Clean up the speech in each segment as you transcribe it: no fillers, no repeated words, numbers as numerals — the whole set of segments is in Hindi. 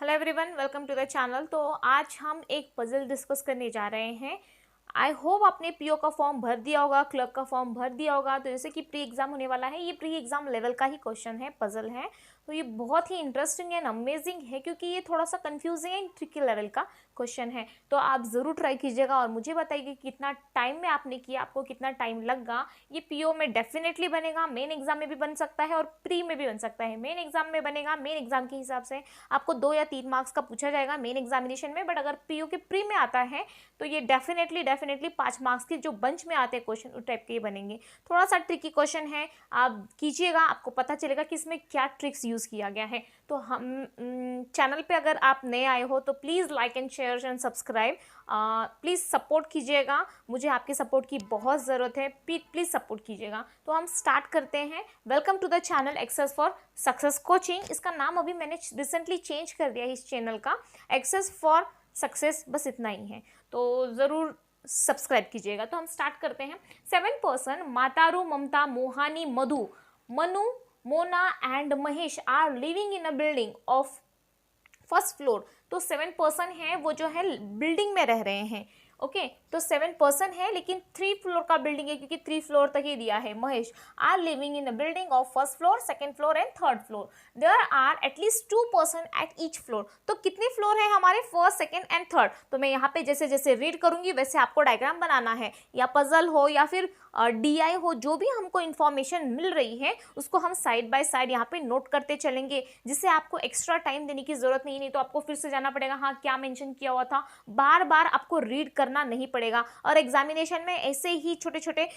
Hello everyone, welcome to the channel. तो आज हम एक पजल डिस्कस करने जा रहे हैं। आई होप आपने पीओ का फॉर्म भर दिया होगा, क्लब का फॉर्म भर दिया होगा। तो जैसे कि प्री एग्जाम होने वाला है, ये प्री एग्जाम लेवल का ही क्वेश्चन है, पजल है। तो ये बहुत ही इंटरेस्टिंग एंड अमेजिंग है क्योंकि ये थोड़ा सा कंफ्यूजिंग एंड ट्रिकी लेवल का क्वेश्चन है। तो आप ज़रूर ट्राई कीजिएगा और मुझे बताइए कि कितना टाइम में आपने किया, आपको कितना टाइम लगा। ये पीओ में डेफिनेटली बनेगा, मेन एग्जाम में भी बन सकता है और प्री में भी बन सकता है। मेन एग्जाम में बनेगा, मेन एग्जाम के हिसाब से आपको 2 या 3 मार्क्स का पूछा जाएगा मेन एग्जामिनेशन में। बट अगर पीओ के प्री में आता है तो ये डेफिनेटली 5 मार्क्स के जो बंच में आते हैं क्वेश्चन उस टाइप के ही बनेंगे। थोड़ा सा ट्रिकी क्वेश्चन है, आप कीजिएगा, आपको पता चलेगा कि इसमें क्या ट्रिक्स यूज़ किया गया है। तो हम चैनल पे अगर आप नए आए हो तो please like and share and subscribe. Please support कीजिएगा, मुझे आपके सपोर्ट की बहुत ज़रूरत है। प्लीज़ सपोर्ट कीजिएगा। तो हम स्टार्ट करते हैं। Welcome to the channel access for success coaching. इसका नाम अभी मैंने रिसेंटली चेंज कर दिया है इस चैनल का, एक्सेस फॉर सक्सेस, बस इतना ही है। तो ज़रूर सब्सक्राइब कीजिएगा। तो हम स्टार्ट करते हैं। 7 person Mataru, Mamta, Mohani, Madhu, Manu, Mona and Mahesh are living in a building of first floor. तो 7 पर्सन है, वो जो है बिल्डिंग में रह रहे हैं। ओके तो 7 पर्सन है लेकिन 3 फ्लोर का बिल्डिंग है क्योंकि 3 फ्लोर तक ही दिया है। Mahesh are living in a building of first floor, second floor and third floor. There are at least 2 person at each floor. तो कितने फ्लोर है हमारे, फर्स्ट, सेकंड एंड थर्ड। तो मैं यहाँ पे जैसे जैसे रीड करूंगी वैसे आपको डायग्राम बनाना है, या पजल हो या फिर डीआई हो, जो भी हमको इन्फॉर्मेशन मिल रही है उसको हम साइड बाय साइड यहाँ पे नोट करते चलेंगे, जिससे आपको एक्स्ट्रा टाइम देने की जरूरत नहीं तो आपको फिर से जाना पड़ेगा, हाँ क्या मेंशन किया हुआ था, बार बार आपको रीड करना नहीं पड़ेगा। और एग्जामिनेशन में ऐसे ही छोटे छोटे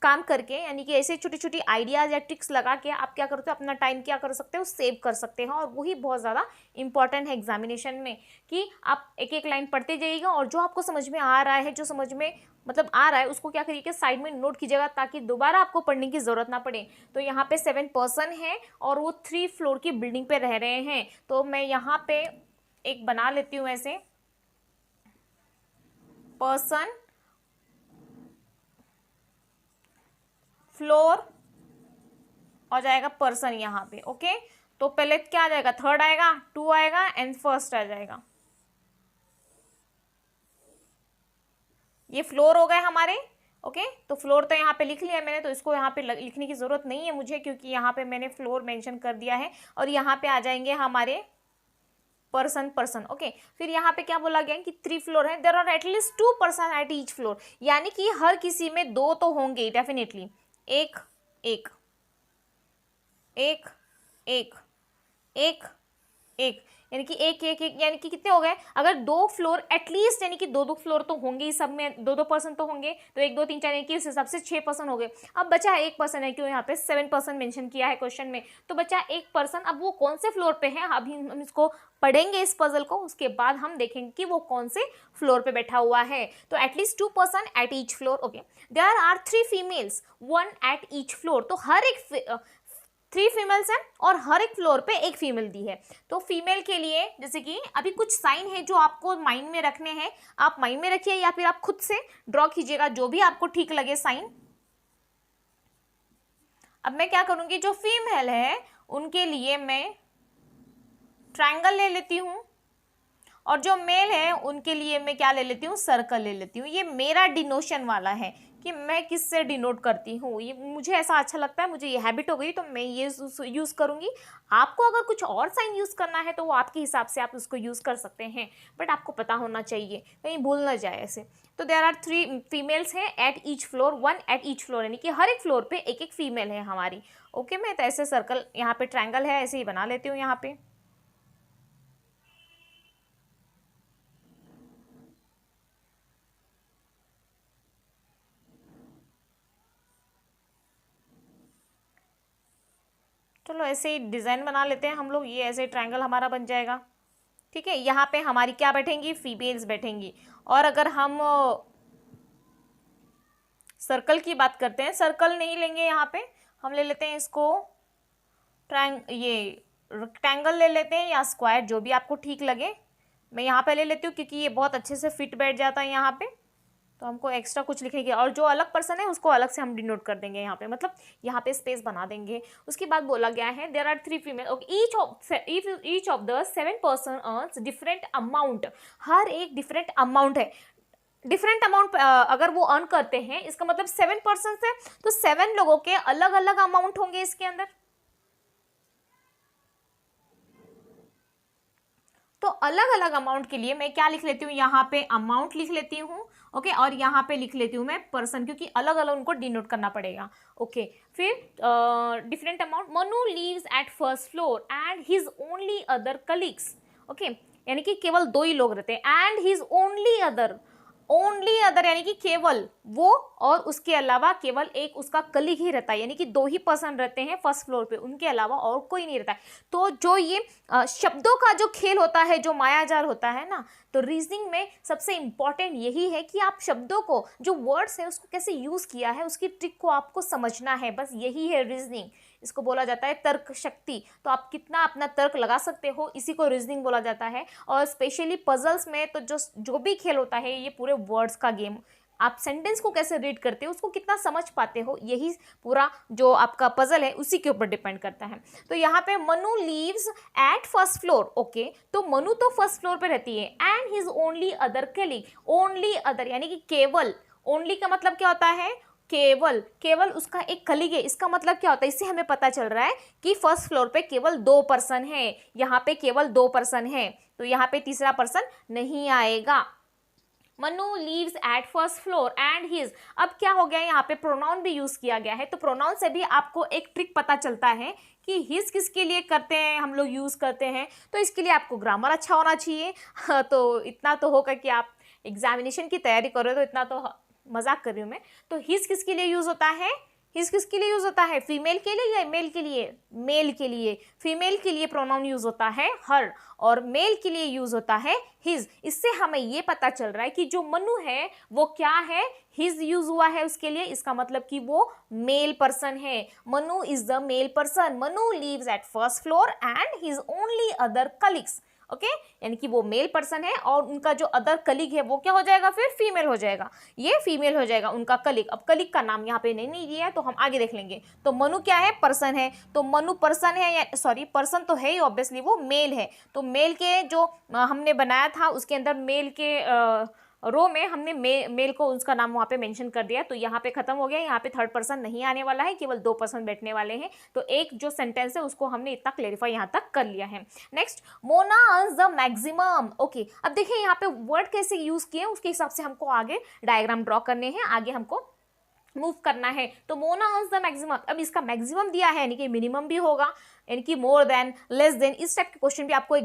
काम करके, यानी कि ऐसे छोटी छोटी आइडियाज या ट्रिक्स लगा के आप क्या करते हो, अपना टाइम क्या कर सकते हो, सेव कर सकते हो। और वही बहुत ज़्यादा इंपॉर्टेंट है एग्जामिनेशन में, कि आप एक एक लाइन पढ़ते जाइएगा और जो आपको समझ में आ रहा है, जो समझ में मतलब आ रहा है, उसको क्या करिए साइड में नोट कीजिएगा ताकि दोबारा आपको पढ़ने की जरूरत ना पड़े। तो यहाँ पे 7 पर्सन है और वो 3 फ्लोर की बिल्डिंग पे रह रहे हैं। तो मैं यहाँ पे एक बना लेती हूँ ऐसे, पर्सन, फ्लोर हो जाएगा पर्सन यहाँ पे। ओके तो पहले क्या आ जाएगा, थर्ड आएगा, 2 आएगा एंड फर्स्ट आ जाएगा। ये फ्लोर हो गए हमारे। ओके तो फ्लोर तो यहाँ पे लिख लिया मैंने, तो इसको यहाँ पे लिखने की जरूरत नहीं है मुझे क्योंकि यहाँ पे मैंने फ्लोर मेंशन कर दिया है। और यहाँ पे आ जाएंगे हमारे पर्सन पर्सन। ओके फिर यहाँ पे क्या बोला गया कि 3 फ्लोर है, there are at least 2 person at each floor, यानी कि हर किसी में 2 तो होंगे डेफिनेटली। एक एक एक एक एक एक, यानी कि एक एक एक, यानी कि कितने हो गए, अगर 2 फ्लोर एटलीस्ट, यानी कि 2 फ्लोर तो होंगे ही, सब में 2 पर्सन तो होंगे, तो 1 2 3 4, यानी कि उस हिसाब से 6 पर्सन हो गए। अब बचा 1 पर्सन है, क्यों यहाँ पे 7 पर्सन मेंशन किया है क्वेश्चन में, तो बचा 1 पर्सन। अब वो कौन से फ्लोर पे है, अभी हम इसको पढ़ेंगे इस पजल को, उसके बाद हम देखेंगे कि वो कौन से फ्लोर पे बैठा हुआ है। तो at least 2 person at each floor. Okay there are 3 females, 1 at each floor. तो हर एक 3 फीमेल्स हैं और हर एक फ्लोर पे एक फीमेल दी है। तो फीमेल के लिए जैसे कि अभी कुछ साइन है जो आपको माइंड में रखने हैं, आप माइंड में रखिए या फिर आप खुद से ड्रॉ कीजिएगा, जो भी आपको ठीक लगे साइन। अब मैं क्या करूंगी, जो फीमेल है उनके लिए मैं ट्रायंगल ले लेती हूं और जो मेल है उनके लिए मैं क्या ले लेती हूँ, सर्कल ले लेती हूँ। ये मेरा डिनोशन वाला है कि मैं किससे डिनोट करती हूँ, ये मुझे ऐसा अच्छा लगता है, मुझे ये हैबिट हो गई तो मैं ये यूज़ करूँगी। आपको अगर कुछ और साइन यूज़ करना है तो वो आपके हिसाब से आप उसको यूज़ कर सकते हैं, बट आपको पता होना चाहिए, कहीं भूल ना जाए ऐसे। तो देयर आर 3 फीमेल्स हैं eight each floor, 1 at each floor, यानी कि हर एक फ्लोर पे एक एक फीमेल है हमारी। ओके मैं तो ऐसे सर्कल यहाँ पे ट्रायंगल है ऐसे ही बना लेती हूँ यहाँ पे। चलो ऐसे ही डिज़ाइन बना लेते हैं हम लोग, ये ऐसे ट्रायंगल हमारा बन जाएगा। ठीक है, यहाँ पे हमारी क्या बैठेंगी, फीमेल्स बैठेंगी। और अगर हम सर्कल की बात करते हैं, सर्कल नहीं लेंगे यहाँ पे, हम ले लेते हैं इसको ये रेक्टेंगल ले लेते हैं या स्क्वायर, जो भी आपको ठीक लगे। मैं यहाँ पे ले लेती हूँ क्योंकि ये बहुत अच्छे से फिट बैठ जाता है यहाँ पे। तो हमको एक्स्ट्रा कुछ लिखने की, और जो अलग पर्सन है उसको अलग से हम डिनोट कर देंगे यहाँ पे, मतलब यहाँ पे स्पेस बना देंगे। उसके बाद बोला गया है there are 3 female, okay, each of the 7 person earns different amount, हर एक डिफरेंट अमाउंट है, डिफरेंट अमाउंट अगर वो अर्न करते हैं, इसका मतलब 7 पर्सन है तो 7 लोगों के अलग अलग अमाउंट होंगे इसके अंदर। तो अलग अलग अमाउंट के लिए मैं क्या लिख लेती हूँ, यहाँ पे अमाउंट लिख लेती हूँ, ओके, और यहाँ पे लिख लेती हूँ मैं पर्सन, क्योंकि अलग अलग उनको डिनोट करना पड़ेगा, ओके। फिर different amount, Manu leaves at first floor and his only other colleagues, okay, यानी कि केवल 2 ही लोग रहते हैं, एंड हिज ओनली अदर यानी कि केवल वो और उसके अलावा केवल एक उसका कलीग ही रहता है, यानी कि 2 ही पर्सन रहते हैं फर्स्ट फ्लोर पे, उनके अलावा और कोई नहीं रहता है। तो जो ये शब्दों का जो खेल होता है, जो मायाजाल होता है ना, तो रीजनिंग में सबसे इंपॉर्टेंट यही है कि आप शब्दों को, जो वर्ड्स है उसको कैसे यूज़ किया है, उसकी ट्रिक को आपको समझना है, बस यही है रीजनिंग। इसको बोला जाता है तर्क शक्ति। तो आप कितना अपना तर्क लगा सकते हो, इसी को रीजनिंग बोला जाता है। और स्पेशली पजल्स में तो जो भी खेल होता है, ये पूरे वर्ड्स का गेम, आप सेंटेंस को कैसे रीड करते हो, उसको कितना समझ पाते हो, यही पूरा जो आपका पजल है उसी के ऊपर डिपेंड करता है। तो यहाँ पे Manu leaves at first floor, okay, तो मनु तो फर्स्ट फ्लोर पे रहती है, and his only other colleague, only other यानी कि केवल, ओनली का मतलब क्या होता है, केवल, केवल उसका एक कलीग है, इसका मतलब क्या होता है, इससे हमें पता चल रहा है कि फर्स्ट फ्लोर पे केवल 2 पर्सन है, यहाँ पे केवल 2 पर्सन है, तो यहाँ पे तीसरा पर्सन नहीं आएगा। Manu leaves at first floor and his, अब क्या हो गया, यहाँ पे प्रोनाउन भी यूज किया गया है, तो प्रोनाउन से भी आपको एक ट्रिक पता चलता है कि हिज किसके लिए करते हैं हम लोग यूज करते हैं। तो इसके लिए आपको ग्रामर अच्छा होना चाहिए। तो इतना तो होगा कि आप एग्जामिनेशन की तैयारी करो, तो इतना तो मजाक कर रही हूँ मैं। तो हिज किसके लिए यूज होता है, हिज किसके लिए यूज होता है, फीमेल के लिए या मेल के लिए, मेल के लिए। फीमेल के लिए प्रोनाउन यूज होता है हर, और मेल के लिए यूज होता है हिज। इससे हमें ये पता चल रहा है कि जो मनु है वो क्या है, हिज यूज हुआ है उसके लिए, इसका मतलब कि वो मेल पर्सन है। Manu is the male person, Manu leaves at first floor and his only other colleagues, okay, यानी कि वो मेल पर्सन है और उनका जो अदर कलीग है वो क्या हो जाएगा, फिर फीमेल हो जाएगा, ये फीमेल हो जाएगा उनका कलीग। अब कलीग का नाम यहाँ पे नहीं दिया है तो हम आगे देख लेंगे। तो मनु क्या है, पर्सन है, तो मनु पर्सन है, या सॉरी पर्सन तो है ही ऑब्वियसली, वो मेल है। तो मेल के जो हमने बनाया था उसके अंदर मेल के रो में हमने मेल को उसका नाम वहाँ पे मेंशन कर दिया, तो यहाँ पे खत्म हो गया, यहाँ पे थर्ड पर्सन नहीं आने वाला है, केवल 2 पर्सन बैठने वाले हैं। तो एक जो सेंटेंस है उसको हमने इतना क्लेरिफाई यहाँ तक कर लिया है। Next, Mona earns the maximum, okay, अब देखिए यहाँ पे वर्ड कैसे यूज किए हैं उसके हिसाब से हमको आगे डायग्राम ड्रॉ करने हैं, आगे हमको मूव करना है। तो मोना अर्न्स द मैक्सिमम, अब इसका मैक्सिमम दिया है यानी कि मिनिमम भी होगा, यानी कि मोर देन, लेस देन, इस टाइप के क्वेश्चन भी आपको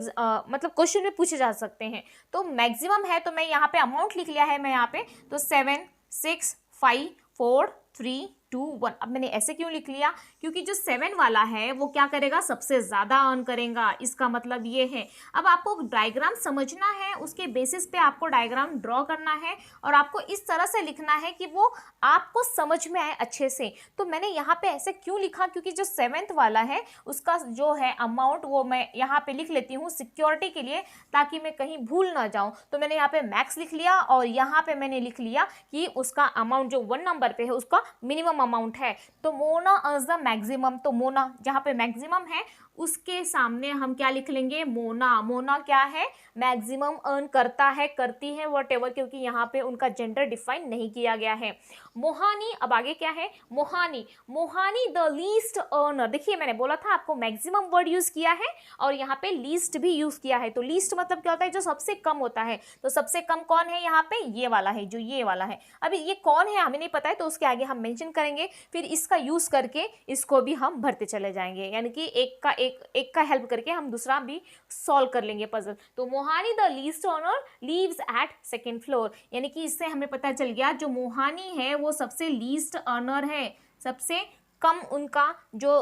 मतलब क्वेश्चन में पूछे जा सकते हैं। तो मैक्सिमम है तो मैं यहाँ पे अमाउंट लिख लिया है मैं यहाँ पे, तो 7 6 5 4 3 2 1। अब मैंने ऐसे क्यों लिख लिया, क्योंकि जो 7 वाला है वो क्या करेगा, सबसे ज्यादा अर्न करेगा, इसका मतलब ये है। अब आपको डायग्राम समझना है, उसके बेसिस पे आपको डायग्राम ड्रॉ करना है और आपको इस तरह से लिखना है कि वो आपको समझ में आए अच्छे से। तो मैंने यहाँ पे ऐसे क्यों लिखा, क्योंकि जो 7th वाला है उसका जो है अमाउंट वो मैं यहाँ पे लिख लेती हूँ सिक्योरिटी के लिए, ताकि मैं कहीं भूल ना जाऊँ। तो मैंने यहाँ पे मैक्स लिख लिया और यहाँ पे मैंने लिख लिया कि उसका अमाउंट जो 1 नंबर पे है उसका मिनिमम अमाउंट है। तो मोना अर्न्स द मैक्सिमम, तो मोना जहाँ पे मैक्सिमम है उसके सामने हम क्या लिख लेंगे, मोना। मोना क्या है, मैक्सिमम अर्न करता है, करती है, व्हाटएवर, क्योंकि यहाँ पे उनका जेंडर डिफाइन नहीं किया गया है। मोहानी, अब आगे क्या है, Mohani, Mohani the least earner. देखिए मैंने बोला था आपको मैक्सिमम वर्ड यूज किया है और यहाँ पे लीस्ट भी यूज किया है। तो लीस्ट मतलब क्या होता है, जो सबसे कम होता है। तो सबसे कम कौन है यहाँ पे, ये वाला है, जो ये वाला है। अभी ये कौन है हमें नहीं पता है, तो उसके आगे हम मेंशन करेंगे, फिर इसका यूज करके इसको भी हम भरते चले जाएंगे, यानी कि एक का हेल्प करके हम दूसरा भी सॉल्व कर लेंगे पजल। तो Mohani the least earner leaves eight second floor, यानी कि इससे हमें पता चल गया जो मोहानी है वो सबसे लीस्ट अर्नर है, सबसे कम उनका जो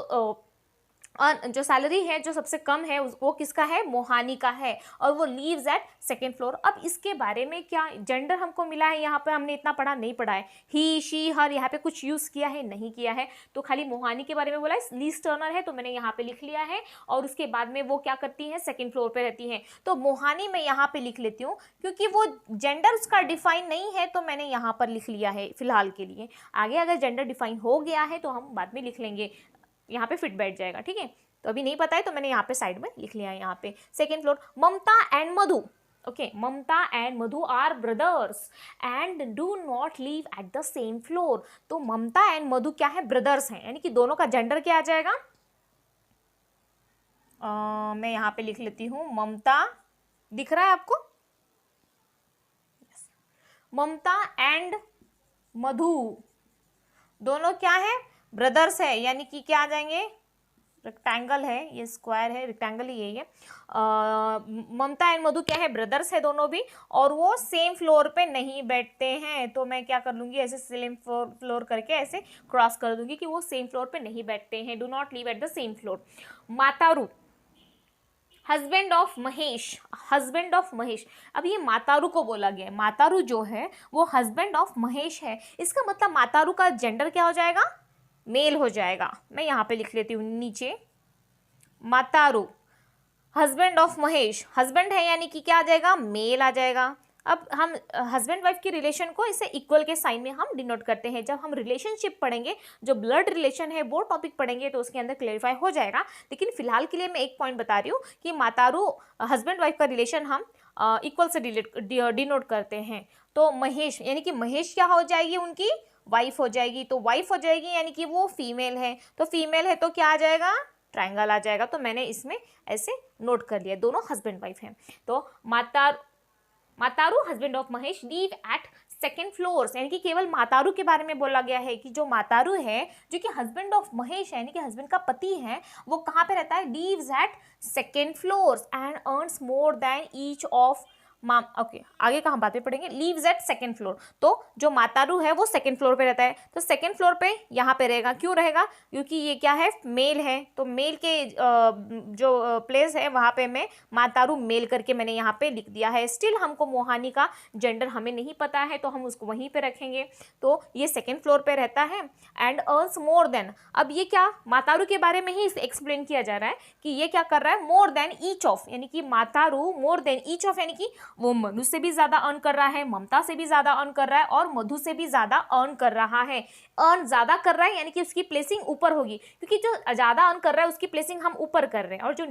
जो सैलरी है जो सबसे कम है वो किसका है, मोहानी का है, और वो लीव्स एट सेकेंड फ्लोर। अब इसके बारे में क्या जेंडर हमको मिला है, यहाँ पे हमने इतना पढ़ा नहीं पढ़ा है, ही शी हर यहाँ पे कुछ यूज़ किया है नहीं किया है, तो खाली मोहानी के बारे में बोला है। लीज टर्नर है तो मैंने यहाँ पे लिख लिया है, और उसके बाद में वो क्या करती है, सेकेंड फ्लोर पे रहती है, तो मोहानी मैं यहाँ पे लिख लेती हूँ, क्योंकि वो जेंडर उसका डिफाइन नहीं है तो मैंने यहाँ पर लिख लिया है फिलहाल के लिए। आगे अगर जेंडर डिफाइन हो गया है तो हम बाद में लिख लेंगे, यहाँ पे फिट बैठ जाएगा, ठीक है। तो अभी नहीं पता है तो मैंने यहाँ पे साइड में लिख लिया है। यहाँ पे second floor, Mamta and Madhu, okay, Mamta and Madhu are brothers and do not live at the same floor. तो ममता एंड मधु क्या है, ब्रदर्स हैं, यानी कि दोनों का जेंडर क्या आ जाएगा, मैं यहाँ पे लिख लेती हूँ, ममता, दिख रहा है आपको, ममता एंड मधु दोनों क्या है, ब्रदर्स है, यानी कि क्या आ जाएंगे, रेक्टेंगल है, ये स्क्वायर है, रेक्टेंगल ही यही है। ममता एंड मधु क्या है, ब्रदर्स है दोनों भी, और वो सेम फ्लोर पे नहीं बैठते हैं, तो मैं क्या कर लूँगी, ऐसे सेम फ्लोर करके ऐसे क्रॉस कर दूंगी कि वो सेम फ्लोर पे नहीं बैठते हैं, do not live at the same floor. Mataru, husband of Mahesh, husband of Mahesh, अब ये मातारू को बोला गया है, मातारू जो है वो हस्बैंड ऑफ महेश है, इसका मतलब मातारू का जेंडर क्या हो जाएगा, मेल हो जाएगा। मैं यहाँ पे लिख लेती हूँ नीचे, मातारू हस्बैंड ऑफ महेश, हस्बैंड है यानी कि क्या आ जाएगा, मेल आ जाएगा। अब हम हस्बैंड वाइफ की रिलेशन को इसे इक्वल के साइन में हम डिनोट करते हैं। जब हम रिलेशनशिप पढ़ेंगे, जो ब्लड रिलेशन है वो टॉपिक पढ़ेंगे तो उसके अंदर क्लेरिफाई हो जाएगा, लेकिन फिलहाल के लिए मैं एक पॉइंट बता रही हूँ कि मातारू हस्बैंड वाइफ का रिलेशन हम इक्वल से डिनोट करते हैं। तो महेश यानी कि महेश क्या हो जाएगी, उनकी वाइफ हो जाएगी, तो वाइफ हो जाएगी यानी कि वो फीमेल है, तो फीमेल है तो क्या आ जाएगा, ट्रायंगल आ जाएगा। तो मैंने इसमें ऐसे नोट कर लिया, दोनों हस्बैंड वाइफ हैं। तो Mataru husband of Mahesh live at second floors, यानी कि केवल मातारू के बारे में बोला गया है कि जो मातारू है जो कि हस्बैंड ऑफ महेश है, यानी कि हस्बैंड का पति है, वो कहाँ पे रहता है, leaves eight second floors and earns more than each of okay, आगे कहाँ बातें पढ़ेंगे, लीव्स एट सेकेंड फ्लोर, तो जो मातारू है वो सेकेंड फ्लोर पे रहता है, तो सेकेंड फ्लोर पे यहाँ पे रहेगा, क्यों रहेगा, क्योंकि ये क्या है, मेल है, तो मेल के जो प्लेस है वहाँ पे मैं मातारू मेल करके मैंने यहाँ पे लिख दिया है। स्टिल हमको मोहानी का जेंडर हमें नहीं पता है तो हम उसको वहीं पे रखेंगे, तो ये सेकेंड फ्लोर पे रहता है एंड अर्न्स मोर देन। अब ये क्या, मातारू के बारे में ही एक्सप्लेन किया जा रहा है कि ये क्या कर रहा है, मोर देन ईच ऑफ, यानी कि मातारू मोर देन ईच ऑफ, यानी कि वो मनु से भी ज्यादा अर्न कर रहा है, ममता से भी ज्यादा अर्न कर रहा है और मधु से भी ज्यादा अर्न कर रहा है। अर्न ज्यादा कर रहा है यानी कि उसकी प्लेसिंग ऊपर होगी, क्योंकि जो ज्यादा अर्न कर रहा है उसकी प्लेसिंग हम ऊपर कर रहे हैं, और जो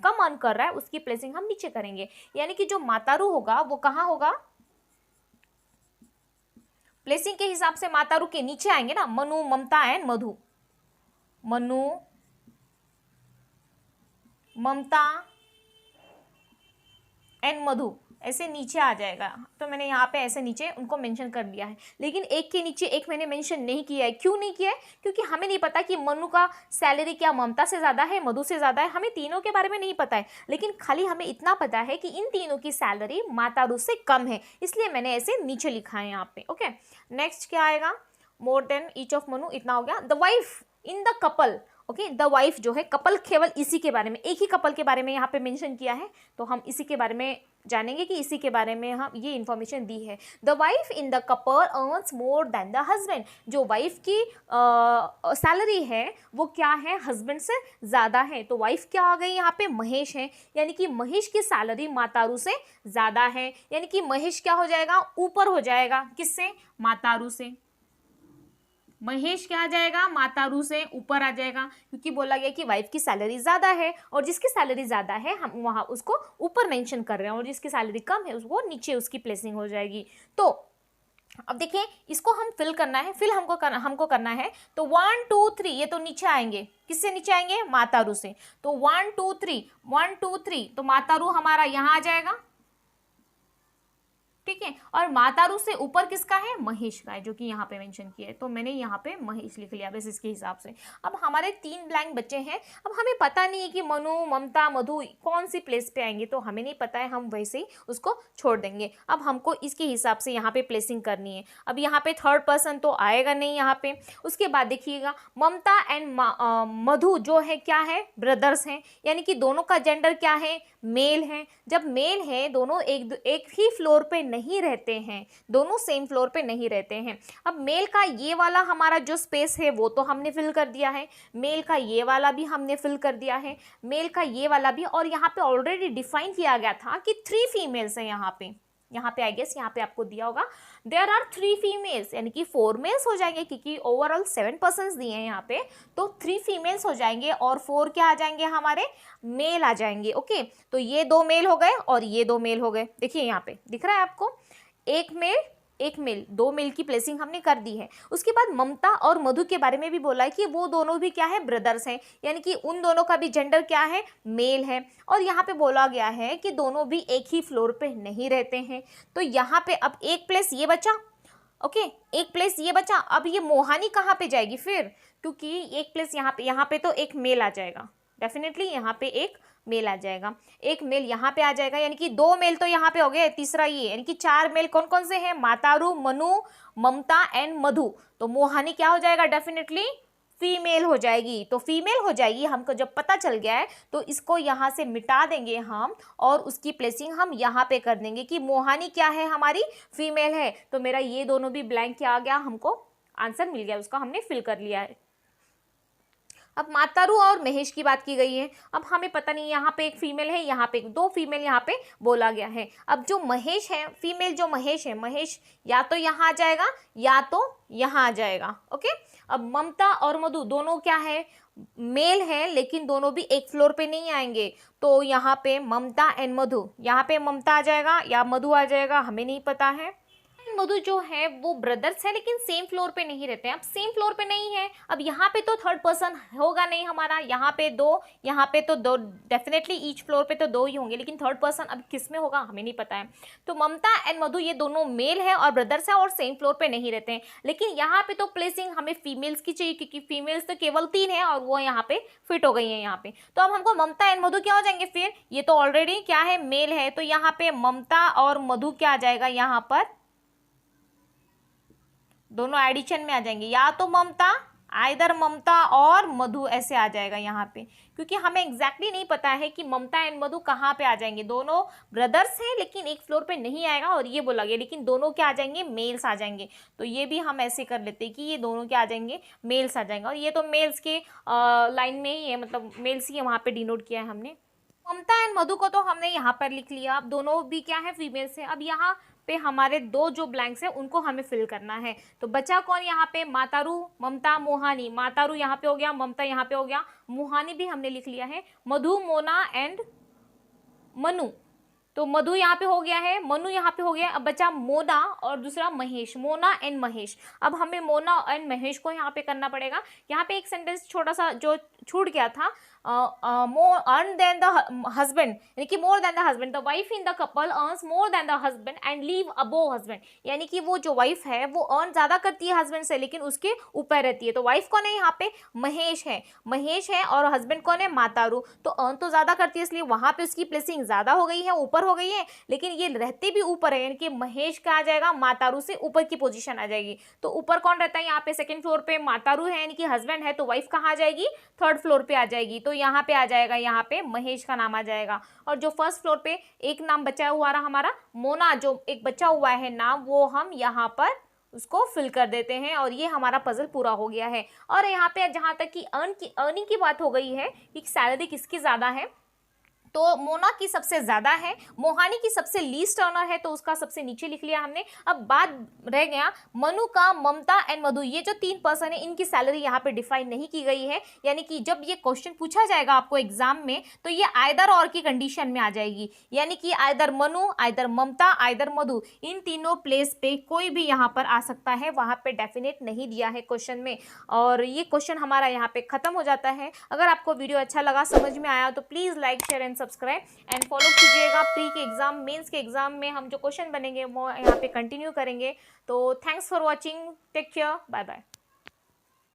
कम अर्न कर रहा है उसकी प्लेसिंग हम नीचे करेंगे, यानी कि जो मातारू होगा वो कहाँ होगा, प्लेसिंग के हिसाब से मातारू के नीचे आएंगे ना, मनु ममता एंड मधु, मनु ममता एंड मधु ऐसे नीचे आ जाएगा। तो मैंने यहाँ पे ऐसे नीचे उनको मेंशन कर दिया है, लेकिन एक के नीचे एक मैंने मेंशन नहीं किया है। क्यों नहीं किया है, क्योंकि हमें नहीं पता कि मनु का सैलरी क्या ममता से ज़्यादा है, मधु से ज़्यादा है, हमें तीनों के बारे में नहीं पता है, लेकिन खाली हमें इतना पता है कि इन तीनों की सैलरी मातारू से कम है, इसलिए मैंने ऐसे नीचे लिखा है यहाँ पे। ओके, नेक्स्ट क्या आएगा, more than each of Manu, इतना हो गया। The wife in the couple, okay, the wife जो है, कपल केवल इसी के बारे में, एक ही कपल के बारे में यहाँ पे मेंशन किया है, तो हम इसी के बारे में जानेंगे कि इसी के बारे में हम ये इन्फॉर्मेशन दी है। The wife in the couple earns more than the husband, जो वाइफ की सैलरी है वो क्या है, हस्बैंड से ज़्यादा है, तो वाइफ क्या आ गई यहाँ पे, महेश है, यानी कि महेश की सैलरी मातारू से ज़्यादा है, यानी कि महेश क्या हो जाएगा, ऊपर हो जाएगा, किससे, मातारू से। महेश क्या आ जाएगा, मातारू से ऊपर आ जाएगा, क्योंकि बोला गया कि वाइफ की सैलरी ज़्यादा है, और जिसकी सैलरी ज़्यादा है हम वहाँ उसको ऊपर मेंशन कर रहे हैं, और जिसकी सैलरी कम है उसको नीचे उसकी प्लेसिंग हो जाएगी। तो अब देखिए इसको हम फिल करना है, फिल हमको करना है, तो 1 2 3 ये तो नीचे आएंगे, किससे नीचे आएंगे, मातारू से, तो 1 2 3 1 2 3, तो मातारू हमारा यहाँ आ जाएगा, ठीक है। और मातारू से ऊपर किसका है, महेश का है, जो कि यहाँ पे मेंशन किया है, तो मैंने यहाँ पे महेश लिख लिया बस इसके हिसाब से। अब हमारे 3 ब्लैंक बच्चे हैं। अब हमें पता नहीं है कि मनु, ममता, मधु कौन सी प्लेस पे आएंगे, तो हमें नहीं पता है, हम वैसे ही उसको छोड़ देंगे। अब हमको इसके हिसाब से यहाँ पे प्लेसिंग करनी है। अब यहाँ पे थर्ड पर्सन तो आएगा नहीं यहाँ पे। उसके बाद देखिएगा ममता एंड मधु जो है क्या है, ब्रदर्स हैं, यानी कि दोनों का जेंडर क्या है, मेल है। जब मेल है, दोनों एक ही फ्लोर पे नहीं रहते हैं, दोनों सेम फ्लोर पे नहीं रहते हैं। अब मेल का ये वाला हमारा जो स्पेस है वो तो हमने फिल कर दिया है, मेल का ये वाला भी हमने फिल कर दिया है, मेल का ये वाला भी। और यहाँ पे ऑलरेडी डिफाइन किया गया था कि 3 फीमेल्स हैं यहाँ पे आई गेस यहाँ पे आपको दिया होगा देयर आर 3 फीमेल्स, यानी कि 4 मेल्स हो जाएंगे, क्योंकि ओवरऑल 7 पर्सन्स दिए हैं यहाँ पे, तो 3 फीमेल्स हो जाएंगे और 4 क्या आ जाएंगे, हमारे मेल आ जाएंगे। ओके, तो ये 2 मेल हो गए और ये 2 मेल हो गए। देखिए यहाँ पे दिख रहा है आपको, एक मेल 2 मेल की प्लेसिंग हमने कर दी है। उसके बाद ममता और मधु के बारे में भी बोला है कि वो दोनों भी क्या है, ब्रदर्स हैं, यानी कि उन दोनों का भी जेंडर क्या है, मेल है। और यहाँ पे बोला गया है कि दोनों भी एक ही फ्लोर पे नहीं रहते हैं। तो यहाँ पे अब एक प्लेस ये बचा, ओके, एक प्लेस ये बचा। अब ये मोहानी कहाँ पे जाएगी फिर, क्योंकि एक प्लेस यहाँ पे तो एक मेल आ जाएगा, डेफिनेटली यहाँ पे एक मेल आ जाएगा, एक मेल यहाँ पे आ जाएगा, यानी कि 2 मेल तो यहाँ पे हो गए, तीसरा ये, यानी कि 4 मेल कौन कौन से हैं, मातारू, मनु, ममता एंड मधु। तो मोहानी क्या हो जाएगा, डेफिनेटली फीमेल हो जाएगी। तो फीमेल हो जाएगी, हमको जब पता चल गया है तो इसको यहाँ से मिटा देंगे हम और उसकी प्लेसिंग हम यहाँ पे कर देंगे कि मोहानी क्या है, हमारी फीमेल है। तो मेरा ये दोनों भी ब्लैंक क्या आ गया, हमको आंसर मिल गया, उसका हमने फिल कर लिया है। अब मातारू और महेश की बात की गई है। अब हमें पता नहीं, यहाँ पे एक फीमेल है, यहाँ पे 2 फीमेल यहाँ पे बोला गया है। अब जो महेश है, फीमेल जो महेश है, महेश या तो यहाँ आ जाएगा या तो यहाँ आ जाएगा। ओके, अब ममता और मधु दोनों क्या है, मेल है, लेकिन दोनों भी एक फ्लोर पे नहीं आएंगे। तो यहाँ पे ममता एंड मधु, यहाँ पे ममता आ जाएगा या मधु आ जाएगा, हमें नहीं पता है। मधु जो है वो ब्रदर्स है, लेकिन सेम फ्लोर पे नहीं रहते हैं। अब सेम फ्लोर पे नहीं है, अब यहाँ पे तो थर्ड पर्सन होगा नहीं हमारा, यहाँ पे 2, यहाँ पे तो 2, डेफिनेटली ईच फ्लोर पे तो 2 ही होंगे, लेकिन थर्ड पर्सन अब किस में होगा हमें नहीं पता है। तो ममता एंड मधु ये दोनों मेल है और ब्रदर्स है और सेम फ्लोर पे नहीं रहते हैं, लेकिन यहाँ पे तो प्लेसिंग हमें फीमेल्स की चाहिए, क्योंकि फीमेल्स तो केवल 3 है और वो यहाँ पे फिट हो गई है यहाँ पे। तो अब हमको ममता एंड मधु क्या हो जाएंगे फिर, ये तो ऑलरेडी क्या है, मेल है, तो यहाँ पे ममता और मधु क्या आ जाएगा, यहाँ पर दोनों एडिशन में आ जाएंगे, या तो ममता, आइदर ममता और मधु ऐसे आ जाएगा यहाँ पे, क्योंकि हमें एग्जैक्टली नहीं पता है कि ममता एंड मधु कहाँ पे आ जाएंगे। दोनों ब्रदर्स हैं लेकिन एक फ्लोर पे नहीं आएगा और ये बोला गया, लेकिन दोनों क्या आ जाएंगे, मेल्स आ जाएंगे। तो ये भी हम ऐसे कर लेते हैं कि ये दोनों क्या आ जाएंगे, मेल्स आ जाएंगे। और ये तो मेल्स के लाइन में ही है, मतलब मेल्स ही वहाँ पे डिनोट किया है हमने। ममता एंड मधु को तो हमने यहाँ पर लिख लिया। अब दोनों भी क्या है, फीमेल्स हैं। अब यहाँ पे हमारे 2 जो ब्लैंक्स हैं उनको हमें फिल करना है। तो बचा कौन यहाँ पे, मातारू, ममता, मोहानी। मातारू यहाँ पे हो गया, ममता यहाँ पे हो गया, मोहानी भी हमने लिख लिया है, मधु, मोना एंड मनु। तो मधु यहाँ पे हो गया है, मनु यहाँ पे हो गया। अब बचा मोना और दूसरा महेश, मोना एंड महेश। अब हमें मोना एंड महेश को यहाँ पे करना पड़ेगा। यहाँ पे एक सेंटेंस छोटा सा जो छूट गया था, more earn than the husband, यानी कि more than the husband, the wife in the couple earns more than the husband and live above husband, यानी कि वो जो वाइफ है वो अर्न ज्यादा करती है हस्बैंड से लेकिन उसके ऊपर रहती है। तो वाइफ कौन है यहाँ पे, महेश है और हस्बैंड कौन है, मातारू। तो अर्न तो ज्यादा करती है इसलिए वहां पे उसकी प्लेसिंग ज्यादा हो गई है, ऊपर हो गई है, लेकिन ये रहते भी ऊपर है, यानी कि महेश का आ जाएगा, मातारू से ऊपर की पोजीशन आ जाएगी। तो ऊपर कौन रहता है, यहाँ पे सेकंड फ्लोर पे मातारू है, यानी कि हस्बैंड है, तो वाइफ कहाँ आ जाएगी, थर्ड फ्लोर पे आ जाएगी। तो यहाँ पे आ जाएगा, यहाँ पे महेश का नाम आ जाएगा। और जो फर्स्ट फ्लोर पे एक नाम बचा हुआ रहा हमारा, मोना, जो एक बचा हुआ है नाम, वो हम यहाँ पर उसको फिल कर देते हैं और ये हमारा पजल पूरा हो गया है। और यहाँ पे जहाँ तक कि अर्निंग की बात हो गई है कि सैलरी किसकी ज़्यादा है, तो मोना की सबसे ज़्यादा है, मोहानी की सबसे लीस्ट अर्नर है, तो उसका सबसे नीचे लिख लिया हमने। अब बात रह गया मनु का, ममता एंड मधु, ये जो 3 पर्सन है इनकी सैलरी यहाँ पे डिफाइन नहीं की गई है, यानी कि जब ये क्वेश्चन पूछा जाएगा आपको एग्जाम में तो ये आइदर और की कंडीशन में आ जाएगी, यानी कि आइदर मनु, आइदर ममता, आइदर मधु, इन तीनों प्लेस पे कोई भी यहाँ पर आ सकता है, वहाँ पे डेफिनेट नहीं दिया है क्वेश्चन में। और ये क्वेश्चन हमारा यहाँ पे खत्म हो जाता है। अगर आपको वीडियो अच्छा लगा, समझ में आया तो please like, share and subscribe and follow कीजिएगा। प्री के एग्जाम, मेंस के एग्जाम में हम जो क्वेश्चन बनेंगे वो यहाँ पे कंटिन्यू करेंगे। तो thanks for watching, take care, bye bye.